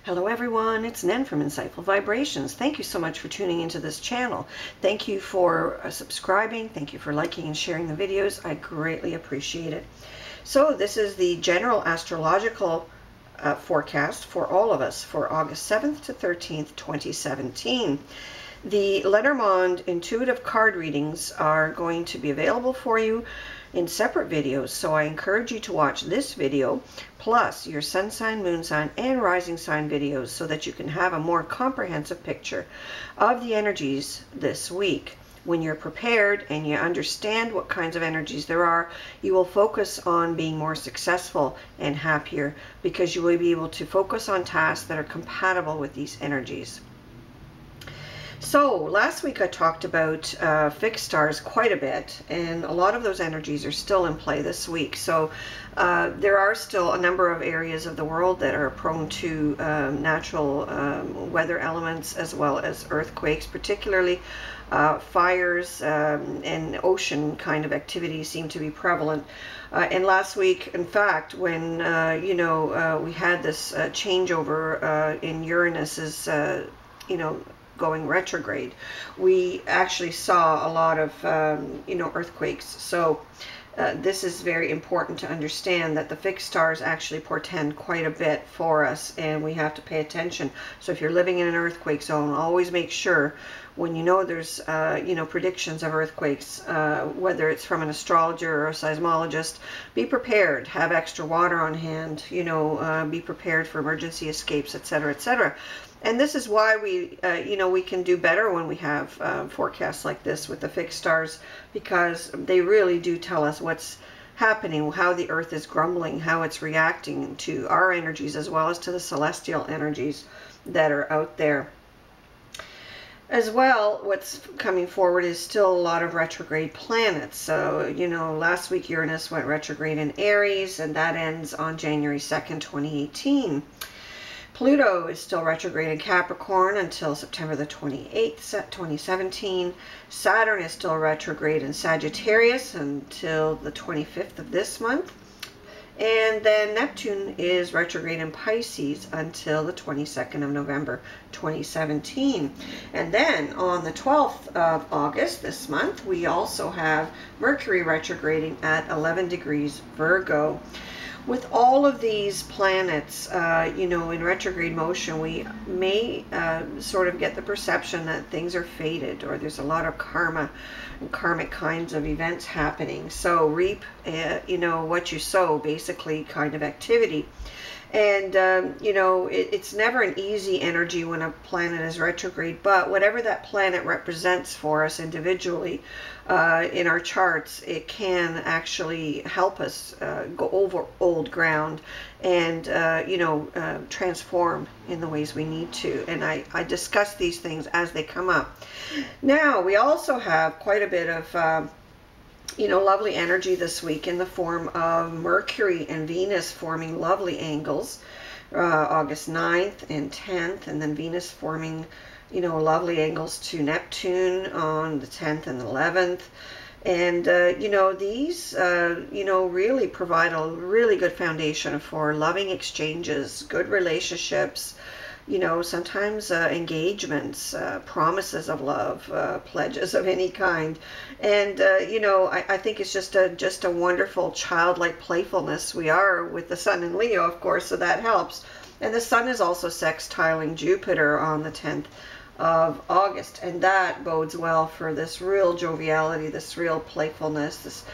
Hello everyone, it's Nen from Insightful Vibrations. Thank you so much for tuning into this channel. Thank you for subscribing. Thank you for liking and sharing the videos. I greatly appreciate it. So this is the general astrological forecast for all of us for August 7th to 13th, 2017. The Lenormand intuitive card readings are going to be available for you in separate videos, so I encourage you to watch this video plus your sun sign, moon sign, and rising sign videos so that you can have a more comprehensive picture of the energies this week. When you're prepared and you understand what kinds of energies there are, you will focus on being more successful and happier because you will be able to focus on tasks that are compatible with these energies. So last week I talked about fixed stars quite a bit, and a lot of those energies are still in play this week. So there are still a number of areas of the world that are prone to natural weather elements as well as earthquakes, particularly fires and ocean kind of activities seem to be prevalent. And last week, in fact, when we had this changeover in Uranus's going retrograde, we actually saw a lot of earthquakes. So this is very important to understand that the fixed stars actually portend quite a bit for us, and we have to pay attention. So if you're living in an earthquake zone, always make sure when you know there's predictions of earthquakes, whether it's from an astrologer or a seismologist, be prepared, have extra water on hand, be prepared for emergency escapes, etc., etc. And this is why we can do better when we have forecasts like this with the fixed stars, because they really do tell us what's happening, how the earth is grumbling, how it's reacting to our energies as well as to the celestial energies that are out there. As well, what's coming forward is still a lot of retrograde planets. So, last week Uranus went retrograde in Aries, and that ends on January 2nd, 2018. Pluto is still retrograde in Capricorn until September the 28th, 2017. Saturn is still retrograde in Sagittarius until the 25th of this month. And then Neptune is retrograde in Pisces until the 22nd of November, 2017. And then on the 12th of August this month, we also have Mercury retrograding at 11 degrees Virgo. With all of these planets, in retrograde motion, we may sort of get the perception that things are fated, or there's a lot of karma and karmic kinds of events happening. So reap, what you sow, basically, kind of activity. And, it's never an easy energy when a planet is retrograde, but whatever that planet represents for us individually in our charts, it can actually help us go over old ground and, transform in the ways we need to. And I discuss these things as they come up. Now, we also have quite a bit of lovely energy this week in the form of Mercury and Venus forming lovely angles, August 9th and 10th, and then Venus forming, lovely angles to Neptune on the 10th and 11th. And, these, really provide a really good foundation for loving exchanges, good relationships, sometimes engagements, promises of love, pledges of any kind. And, I think it's just a wonderful childlike playfulness. We are with the sun in Leo, of course, so that helps. And the sun is also sextiling Jupiter on the 10th of August, and that bodes well for this real joviality, this real playfulness, this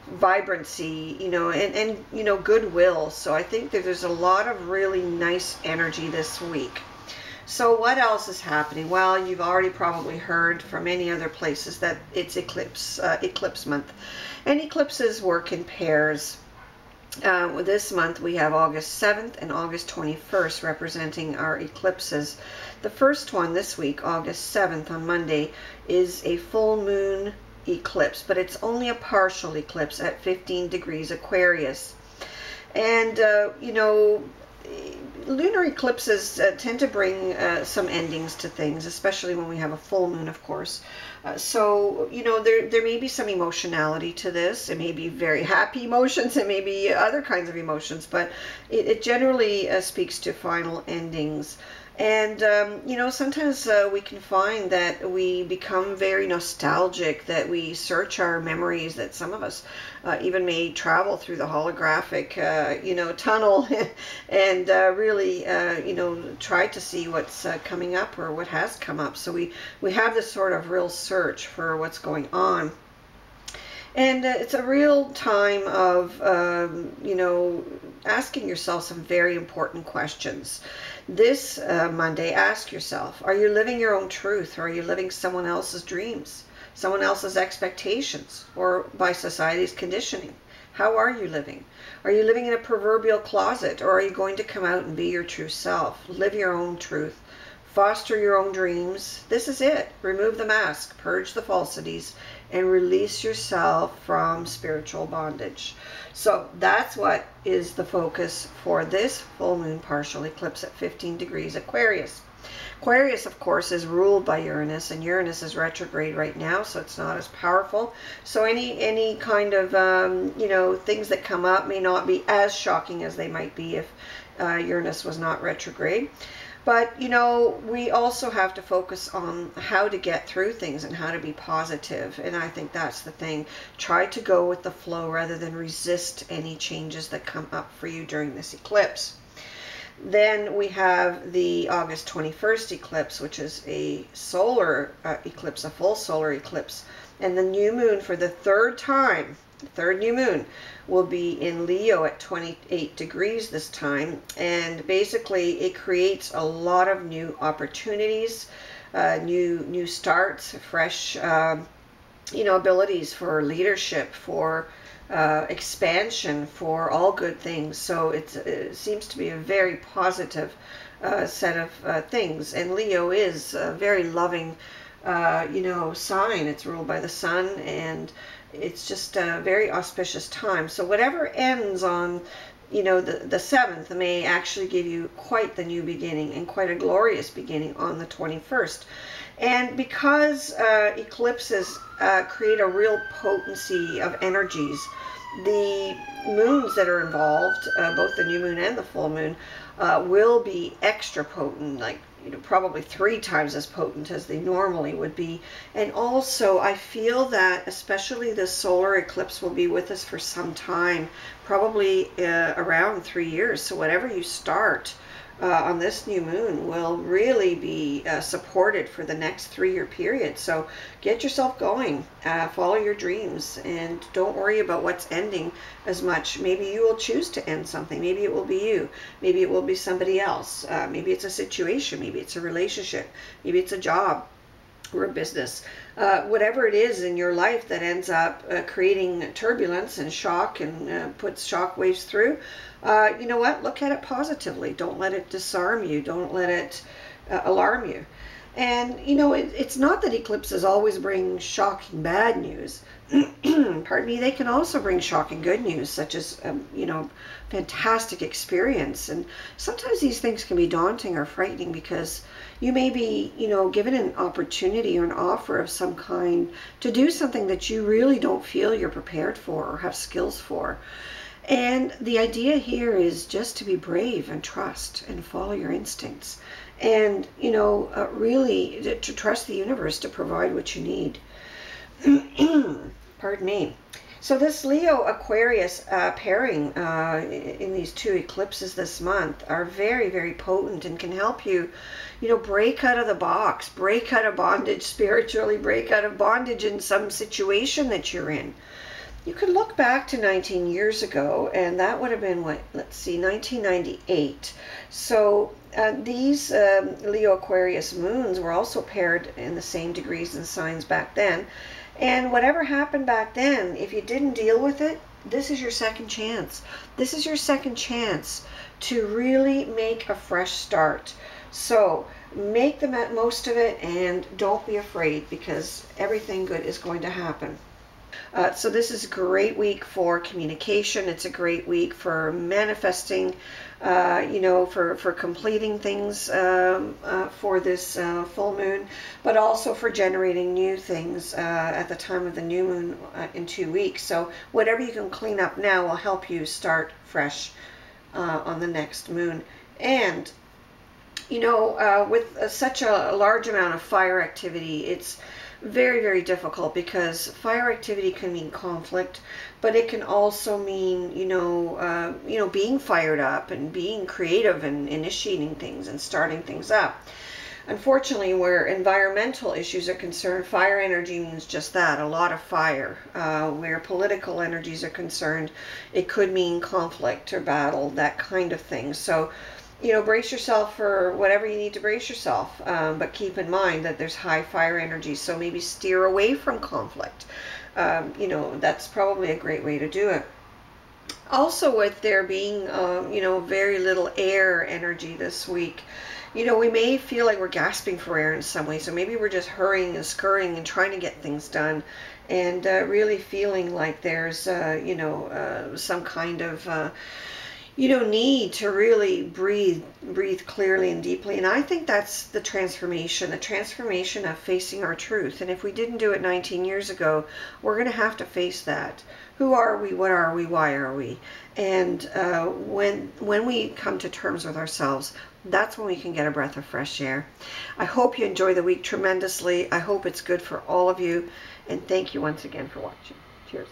vibrancy, and goodwill. So I think that there's a lot of really nice energy this week. So what else is happening? Well, you've already probably heard from many other places that it's eclipse month, and eclipses work in pairs. This month we have August 7th and August 21st representing our eclipses. The first one this week, August 7th on Monday, is a full moon eclipse, but it's only a partial eclipse at 15 degrees Aquarius. And lunar eclipses tend to bring some endings to things, especially when we have a full moon, of course. So, you know, there may be some emotionality to this. It may be very happy emotions. It may be other kinds of emotions, but it generally speaks to final endings. And, you know, sometimes we can find that we become very nostalgic, that we search our memories, that some of us even may travel through the holographic, you know, tunnel and really, you know, try to see what's coming up or what has come up. So we have this sort of real search for what's going on. And it's a real time of, you know, asking yourself some very important questions. This Monday, ask yourself, are you living your own truth, or are you living someone else's dreams, someone else's expectations, or by society's conditioning? How are you living? Are you living in a proverbial closet, or are you going to come out and be your true self? Live your own truth. Foster your own dreams. This is it. Remove the mask, purge the falsities, and release yourself from spiritual bondage. So that's what is the focus for this full moon partial eclipse at 15 degrees Aquarius. Aquarius, of course, is ruled by Uranus, and Uranus is retrograde right now, so it's not as powerful. So any kind of, you know, things that come up may not be as shocking as they might be if Uranus was not retrograde. But, you know, we also have to focus on how to get through things and how to be positive. And I think that's the thing. Try to go with the flow rather than resist any changes that come up for you during this eclipse. Then we have the August 21st eclipse, which is a solar eclipse, a full solar eclipse. And the new moon for the third time, the third new moon, will be in Leo at 28 degrees this time. And basically it creates a lot of new opportunities, new starts, fresh, you know, abilities for leadership, for expansion, for all good things. So it seems to be a very positive set of things. And Leo is a very loving, you know, sign. It's ruled by the sun, and it's just a very auspicious time. So whatever ends on, you know, the 7th may actually give you quite the new beginning and quite a glorious beginning on the 21st. And because eclipses create a real potency of energies, the moons that are involved, both the new moon and the full moon, will be extra potent, like, you know, probably 3 times as potent as they normally would be. And also I feel that especially the solar eclipse will be with us for some time, probably around 3 years. So whatever you start on this new moon will really be supported for the next 3-year period. So get yourself going, follow your dreams, and don't worry about what's ending as much. Maybe you will choose to end something. Maybe it will be you. Maybe it will be somebody else. Maybe it's a situation. Maybe it's a relationship. Maybe it's a job or a business. Whatever it is in your life that ends up creating turbulence and shock and puts shock waves through, you know what? Look at it positively. Don't let it disarm you. Don't let it alarm you. And, you know, it's not that eclipses always bring shocking bad news. Pardon me. They can also bring shocking good news, such as, you know, fantastic experience. And sometimes these things can be daunting or frightening because you may be, you know, given an opportunity or an offer of some kind to do something that you really don't feel you're prepared for or have skills for. And the idea here is just to be brave and trust and follow your instincts. And, you know, really to trust the universe to provide what you need. Pardon me. So this Leo-Aquarius pairing in these 2 eclipses this month are very, very potent and can help you, you know, break out of the box, break out of bondage spiritually, break out of bondage in some situation that you're in. You could look back to 19 years ago, and that would have been, what, let's see, 1998. So these Leo-Aquarius moons were also paired in the same degrees and signs back then. And whatever happened back then, if you didn't deal with it, this is your second chance. This is your second chance to really make a fresh start. So make the most of it and don't be afraid, because everything good is going to happen. So this is a great week for communication. It's a great week for manifesting, for completing things for this full moon, but also for generating new things at the time of the new moon in 2 weeks. So whatever you can clean up now will help you start fresh on the next moon. And with such a large amount of fire activity, it's very, very difficult, because fire activity can mean conflict, but it can also mean, being fired up and being creative and initiating things and starting things up. Unfortunately, where environmental issues are concerned, fire energy means just that, a lot of fire. Where political energies are concerned, it could mean conflict or battle, that kind of thing. So, brace yourself for whatever you need to brace yourself, but keep in mind that there's high fire energy, so maybe steer away from conflict. That's probably a great way to do it. Also, with there being, very little air energy this week, we may feel like we're gasping for air in some way, so maybe we're just hurrying and scurrying and trying to get things done, and really feeling like there's, some kind of need to really breathe clearly and deeply. And I think that's the transformation of facing our truth. And if we didn't do it 19 years ago, we're going to have to face that. Who are we? What are we? Why are we? And when we come to terms with ourselves, that's when we can get a breath of fresh air. I hope you enjoy the week tremendously. I hope it's good for all of you. And thank you once again for watching. Cheers.